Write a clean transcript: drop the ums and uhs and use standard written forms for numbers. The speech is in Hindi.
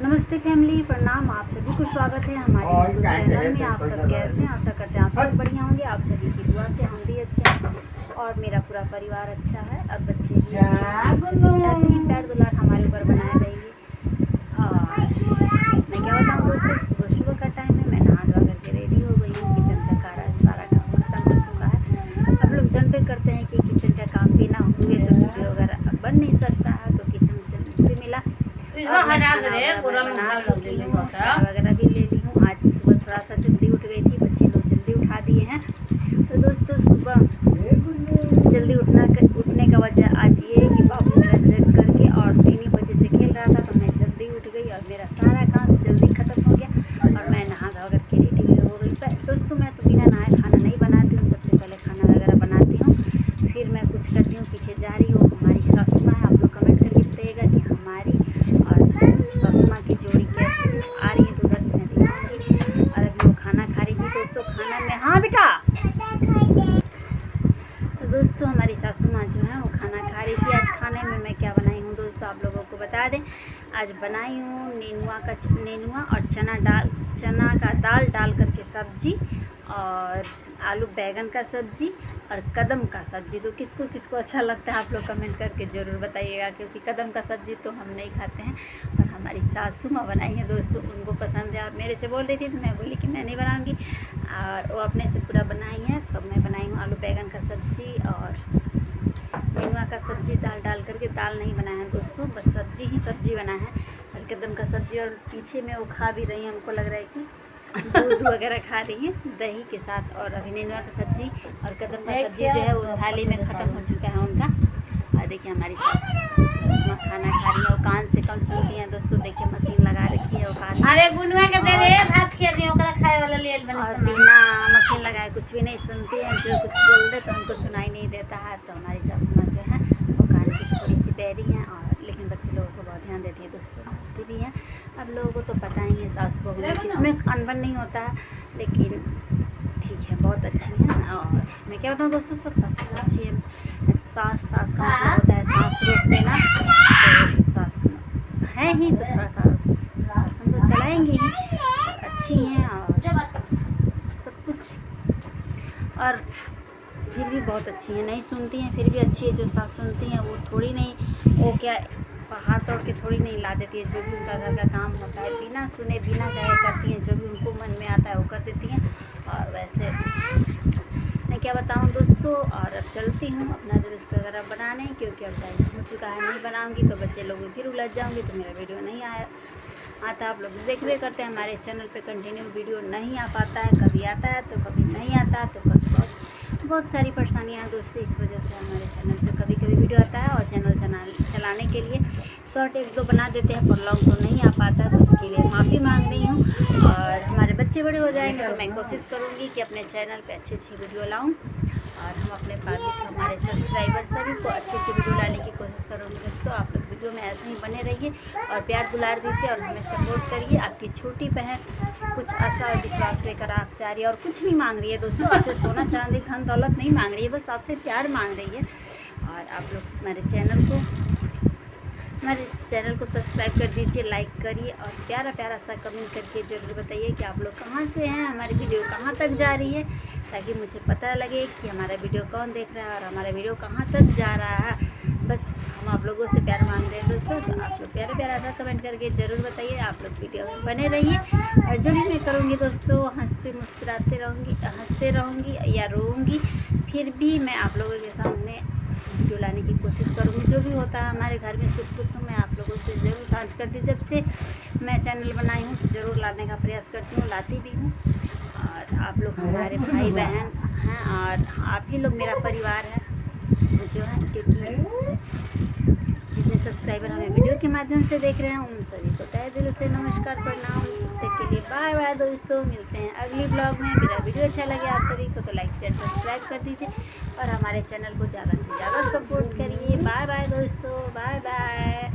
नमस्ते फैमिली, प्रणाम। आप सभी को स्वागत है हमारे यूट्यूब चैनल में। आप सब कैसे हैं? आशा करते हैं आप सब बढ़िया होंगे। आप सभी की दुआ से हम भी अच्छे हैं और मेरा पूरा परिवार अच्छा है और बच्चे भी अच्छे हैं। ऐसे ही प्यार दुलार हमारे ऊपर बनाए रहेंगे। मैं क्या बताऊँ दोस्तों, सुबह का टाइम है। मैं नहा धोआ करके रेडी हो गई हूँ। किचन का सारा काम खत्म हो चुका है। अब लोग जन पे करते हैं कि किचन का काम भी ना हुए तो वीडियो वगैरह बन नहीं सकता है। तो किचन से मुक्ति मिला और मैं खाना बना चुकी हूँ, चाय वगैरह भी ले ली हूँ। आज सुबह थोड़ा सा जल्दी उठ गई थी, बच्चे लोग जल्दी उठा दिए हैं। तो दोस्तों सुबह जल्दी उठने का वजह आज ये है कि बाबू मेरा जग करके और 3 बजे से खेल रहा था, तो मैं जल्दी उठ गई और मेरा सारा काम जल्दी ख़त्म हो गया और मैं नहा धो करके रेडी भी हो गई। दोस्तों मैं तो बिना नहाए खाना नहीं बनाती हूँ। सबसे पहले खाना वगैरह बनाती हूँ, फिर मैं कुछ करती हूँ। पीछे जा रही हूँ हमारी सासू माँ है। आप लोग कमेंट करके बताइएगा कि हमारी सासू माँ की जोड़ी कैसी आ रही है। तो उधर से मैं दिखाऊंगी। और अभी वो खाना खा रही थी दोस्तों। खाना में हाँ बेटा, तो दोस्तों हमारी सासू माँ जो है वो खाना खा रही थी। आज खाने में मैं क्या बनाई हूँ दोस्तों आप लोगों को बता दें। आज बनाई हूँ नेनुआ और चना का दाल डाल करके सब्जी और आलू बैंगन का सब्जी और कदम का सब्जी। तो किसको किसको अच्छा लगता है आप लोग कमेंट करके ज़रूर बताइएगा, क्योंकि कदम का सब्जी तो हम नहीं खाते हैं और हमारी सासू माँ बनाई है दोस्तों, उनको पसंद है। और मेरे से बोल रही थी तो मैं बोली कि मैं नहीं बनाऊँगी और वो अपने से पूरा बनाई है। तो मैं बनाई हूँ आलू बैंगन का सब्जी और नेनुआ का सब्जी दाल डाल करके। दाल नहीं बनाया है दोस्तों, बस सब्जी ही सब्जी बना है और कदम का सब्जी। और पीछे में वो खा भी रही है, हमको लग रहा है कि दूध वगैरह खा रही है दही के साथ। और अभी नेनुआ का सब्जी और कदम का सब्जी जो है वो थाली में ख़त्म हो चुका है उनका। और देखिए हमारी सास माँ खाना खा रही है। वो कान से कम सुनती हैं दोस्तों। देखिए मशीन लगा रखी है वो कान। अरे गुनवा के दे रे भात खेल रही ओकरा खाए वाला ले बने। और बिना मशीन लगाए कुछ भी नहीं सुनती है। जो कुछ बोल दे तो उनको सुनाई नहीं देता है। तो हमारी सासू माँ जो है वो कान की थोड़ी सी बैरी हैं और लेकिन बच्चे लोगों को बहुत ध्यान देती है दोस्तों, होती भी हैं। अब लोगों को तो पता ही है सास बहू में किसमें अनबन नहीं होता है, लेकिन ठीक है बहुत अच्छी है। और मैं क्या बताऊँ दोस्तों, सब सास अच्छी है। सास का मतलब होता है सांस रोक देना। तो सास है ही तो थोड़ा सा शासन तो चलाएंगे ही। अच्छी हैं और सब कुछ, और फिर भी बहुत अच्छी है। नहीं सुनती हैं फिर भी अच्छी है। जो सास सुनती हैं वो थोड़ी नहीं, वो क्या हाथ तोड़ के थोड़ी नहीं ला देती है। जो भी उनका घर का काम होता है बिना सुने बिना कहे करती हैं। जो भी उनको मन में आता है वो कर देती हैं। और वैसे मैं क्या बताऊं दोस्तों। और अब चलती हूँ अपना रील्स वगैरह बनाने, क्योंकि अब टाइम हो चुका है। नहीं बनाऊंगी तो बच्चे लोग भी फिर उलझ जाऊंगी तो मेरा वीडियो नहीं आता। आप लोग देखते करते हैं हमारे चैनल पे कंटिन्यू वीडियो नहीं आ पाता है। कभी आता है तो कभी नहीं आता, तो बहुत सारी परेशानियाँ हैं दोस्तों। इस वजह से हमारे चैनल पे कभी कभी वीडियो आता है और चैनल चलाने के लिए शॉर्ट 1-2 बना देते हैं, पर लॉन्ग तो नहीं आ पाता। तो इसके लिए माफ़ी मांग रही हूँ। और हमारे बच्चे बड़े हो जाएंगे तो मैं कोशिश करूँगी कि अपने चैनल पे अच्छी वीडियो लाऊँ और हम अपने पब्लिक हमारे सब्सक्राइबर सभी को अच्छी वीडियो लाने की कोशिश करूँगी दोस्तों। आप लोग वीडियो में ऐसे ही बने रहिए और प्यार दुलार दीजिए और हमें सपोर्ट करिए। आपकी छोटी बहन कुछ आशा और विश्वास लेकर आपसे आ रही है और कुछ नहीं मांग रही है दोस्तों। आपसे सोना चांदी धन दौलत नहीं मांग रही है, बस आपसे प्यार मांग रही है। और आप लोग हमारे चैनल को सब्सक्राइब कर दीजिए, लाइक करिए और प्यारा सा कमेंट करके ज़रूर बताइए कि आप लोग कहाँ से हैं, हमारी वीडियो कहाँ तक जा रही है, ताकि मुझे पता लगे कि हमारा वीडियो कौन देख रहा है और हमारा वीडियो कहाँ तक जा रहा है। बस हम आप लोगों से प्यार मांग रहे हैं दोस्तों। तो आप लोग प्यारा सा कमेंट करके ज़रूर बताइए। आप लोग वीडियो में बने रहिए और जो भी मैं करूँगी दोस्तों हंसते रहूँगी या रोऊँगी, फिर भी मैं आप लोगों के सामने वीडियो लाने की कोशिश करूँगी। जो भी होता है हमारे घर में सुख दुख मैं आप लोगों से ज़रूर साझा करती हूँ। जब से मैं चैनल बनाई हूँ तो ज़रूर लाने का प्रयास करती हूँ, लाती भी हूँ। और आप लोग हमारे भाई बहन हैं और आप ही लोग मेरा परिवार है जो है, क्योंकि जितने सब्सक्राइबर हमें वीडियो के माध्यम से देख रहे हैं उन सभी को तहे दिल से नमस्कार प्रणाम। तब के लिए बाय बाय दोस्तों, मिलते हैं अगली ब्लॉग में। मेरा वीडियो अच्छा लगे आप सभी को तो लाइक शेयर सब्सक्राइब कर दीजिए और हमारे चैनल को ज़्यादा से ज़्यादा सपोर्ट करिए। बाय बाय दोस्तों, बाय बाय।